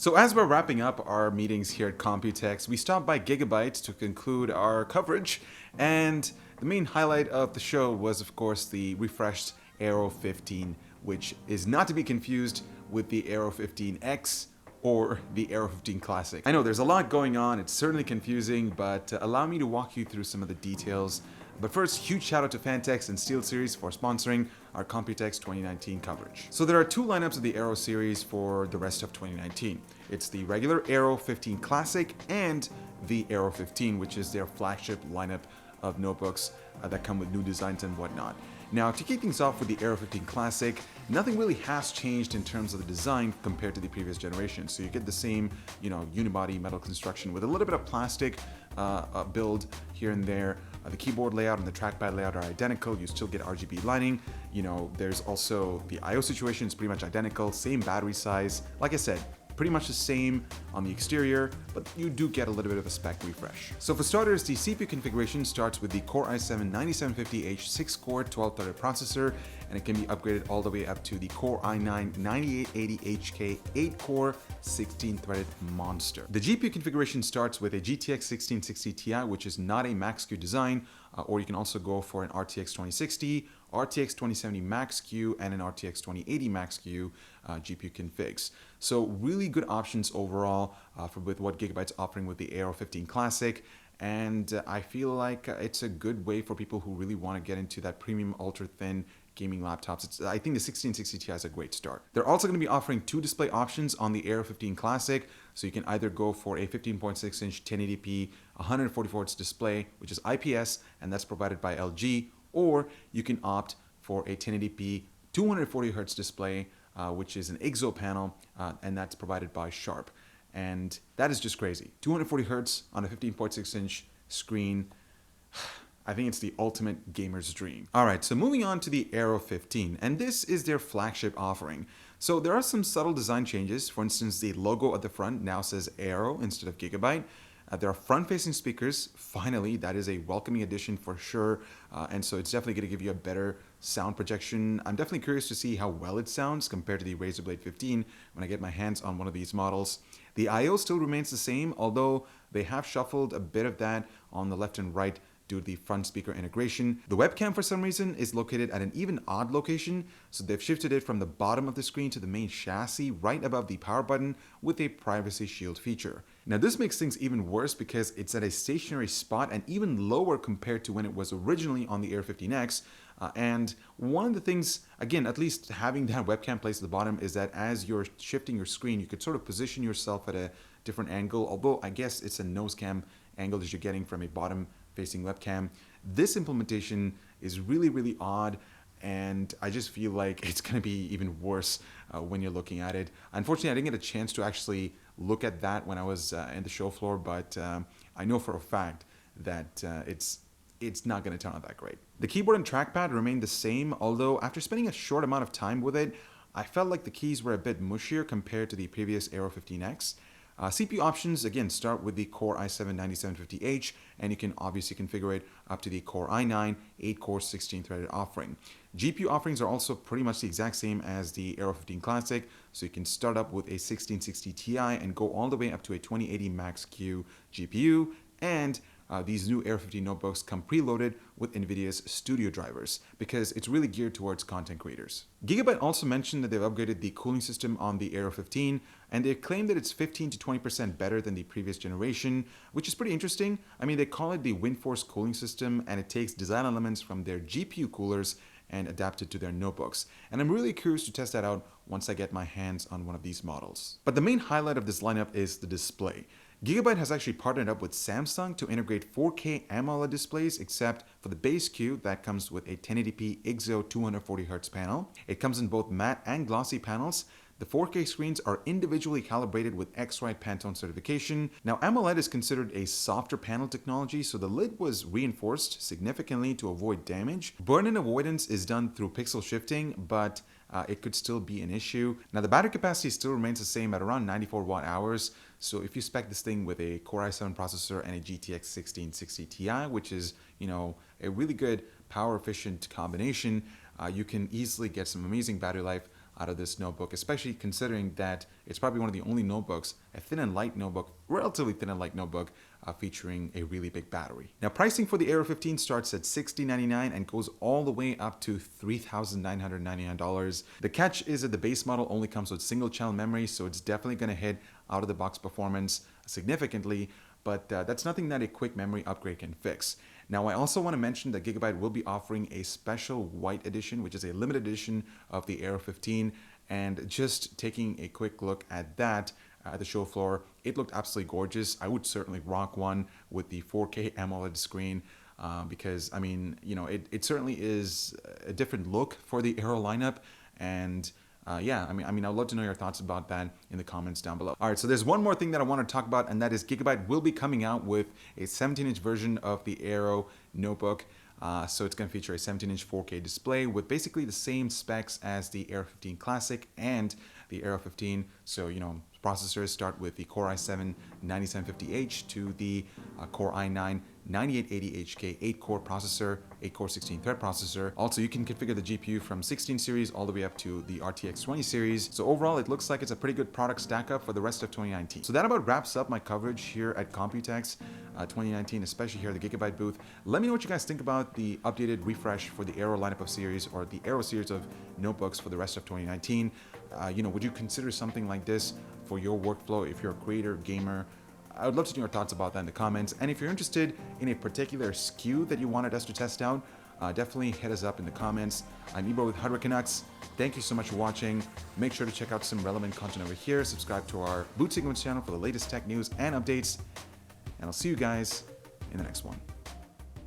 So as we're wrapping up our meetings here at Computex, we stopped by Gigabyte to conclude our coverage, and the main highlight of the show was, of course, the refreshed Aero 15, which is not to be confused with the Aero 15X or the Aero 15 Classic. I know there's a lot going on, it's certainly confusing, but allow me to walk you through some of the details. But first, huge shout out to Fantex and SteelSeries for sponsoring our Computex 2019 coverage. So there are two lineups of the Aero series for the rest of 2019. It's the regular Aero 15 Classic and the Aero 15, which is their flagship lineup of notebooks that come with new designs and whatnot. Now, to kick things off with the Aero 15 Classic, nothing really has changed in terms of the design compared to the previous generation. So you get the same, unibody metal construction with a little bit of plastic build here and there. The keyboard layout and the trackpad layout are identical. You still get RGB lighting. There's also the I/O situation is pretty much identical. Same battery size. Like I said, pretty much the same on the exterior, but you do get a little bit of a spec refresh. So for starters, the CPU configuration starts with the Core i7-9750H 6-core 12-threaded processor, and it can be upgraded all the way up to the Core i9-9880HK 8-core 16-threaded monster. The GPU configuration starts with a GTX 1660 Ti, which is not a Max-Q design, or you can also go for an RTX 2060, RTX 2070 Max-Q, and an RTX 2080 Max-Q GPU configs. So really good options overall with what Gigabyte's offering with the Aero 15 Classic. And I feel like it's a good way for people who really want to get into that premium ultra-thin gaming laptops. I think the 1660 Ti is a great start. They're also going to be offering two display options on the Aero 15 Classic, so you can either go for a 15.6-inch 1080p 144 Hz display, which is IPS, and that's provided by LG, or you can opt for a 1080p 240 Hz display, which is an IGZO panel, and that's provided by Sharp. And that is just crazy. 240 Hz on a 15.6-inch screen. I think it's the ultimate gamer's dream. All right, so moving on to the Aero 15, and this is their flagship offering. So there are some subtle design changes. For instance, the logo at the front now says Aero instead of Gigabyte. There are front-facing speakers. Finally, that is a welcoming addition for sure. And so it's definitely going to give you a better sound projection. I'm definitely curious to see how well it sounds compared to the Razer Blade 15 when I get my hands on one of these models. The I/O still remains the same, although they have shuffled a bit of that on the left and right due to the front speaker integration. The webcam, for some reason, is located at an even odd location, so they've shifted it from the bottom of the screen to the main chassis right above the power button with a privacy shield feature. Now this makes things even worse because it's at a stationary spot and even lower compared to when it was originally on the Air 15X. And one of the things, again, at least having that webcam placed at the bottom, is that as you're shifting your screen, you could sort of position yourself at a different angle, although I guess it's a nose cam angle that you're getting from a bottom facing webcam. This implementation is really, really odd, and I just feel like it's going to be even worse when you're looking at it. Unfortunately, I didn't get a chance to actually look at that when I was in the show floor, but I know for a fact that it's not going to turn out that great. The keyboard and trackpad remain the same, although after spending a short amount of time with it, I felt like the keys were a bit mushier compared to the previous Aero 15X. CPU options, again, start with the Core i7-9750H, and you can obviously configure it up to the Core i9 8-core 16-threaded offering. GPU offerings are also pretty much the exact same as the Aero 15 Classic, so you can start up with a 1660 Ti and go all the way up to a 2080 Max-Q GPU, and these new Aero 15 notebooks come preloaded with NVIDIA's Studio drivers because it's really geared towards content creators. Gigabyte also mentioned that they've upgraded the cooling system on the Aero 15, and they claim that it's 15 to 20% better than the previous generation, which is pretty interesting. I mean, they call it the WindForce cooling system, and it takes design elements from their GPU coolers and adapt it to their notebooks. And I'm really curious to test that out once I get my hands on one of these models. But the main highlight of this lineup is the display. Gigabyte has actually partnered up with Samsung to integrate 4K AMOLED displays, except for the base Q that comes with a 1080p IGZO 240Hz panel. It comes in both matte and glossy panels. The 4K screens are individually calibrated with X-Rite Pantone certification. Now, AMOLED is considered a softer panel technology, so the lid was reinforced significantly to avoid damage. Burn-in avoidance is done through pixel shifting, but it could still be an issue. Now, the battery capacity still remains the same at around 94 watt hours. So if you spec this thing with a Core i7 processor and a GTX 1660 Ti, which is, a really good power efficient combination, you can easily get some amazing battery life out of this notebook, especially considering that it's probably one of the only notebooks, a thin and light notebook, relatively thin and light notebook, featuring a really big battery. Now, pricing for the Aero 15 starts at $60.99 and goes all the way up to $3,999. The catch is that the base model only comes with single channel memory, so it's definitely going to hit out of the box performance significantly, but that's nothing that a quick memory upgrade can fix. Now, I also want to mention that Gigabyte will be offering a special white edition, which is a limited edition of the Aero 15, and just taking a quick look at that at the show floor, it looked absolutely gorgeous. I would certainly rock one with the 4K AMOLED screen because, I mean, you know, it certainly is a different look for the Aero lineup, and yeah, I mean, I'd love to know your thoughts about that in the comments down below. All right, so there's one more thing that I want to talk about, and that is Gigabyte will be coming out with a 17-inch version of the Aero notebook. So it's going to feature a 17-inch 4K display with basically the same specs as the Aero 15 Classic and the Aero 15. So, you know, processors start with the Core i7 9750H to the Core i9 9880HK 8-core processor, 8-core 16-thread processor. Also, you can configure the GPU from 16 series all the way up to the RTX 20 series. So overall, it looks like it's a pretty good product stack up for the rest of 2019. So that about wraps up my coverage here at Computex 2019, especially here at the Gigabyte booth. Let me know what you guys think about the updated refresh for the Aero lineup of series, or the Aero series of notebooks for the rest of 2019. You know, would you consider something like this for your workflow if you're a creator, gamer? I would love to know your thoughts about that in the comments. And if you're interested in a particular SKU that you wanted us to test out, definitely hit us up in the comments. I'm Ebro with Hardware Canucks. Thank you so much for watching. Make sure to check out some relevant content over here. Subscribe to our Boot Sequence channel for the latest tech news and updates. And I'll see you guys in the next one.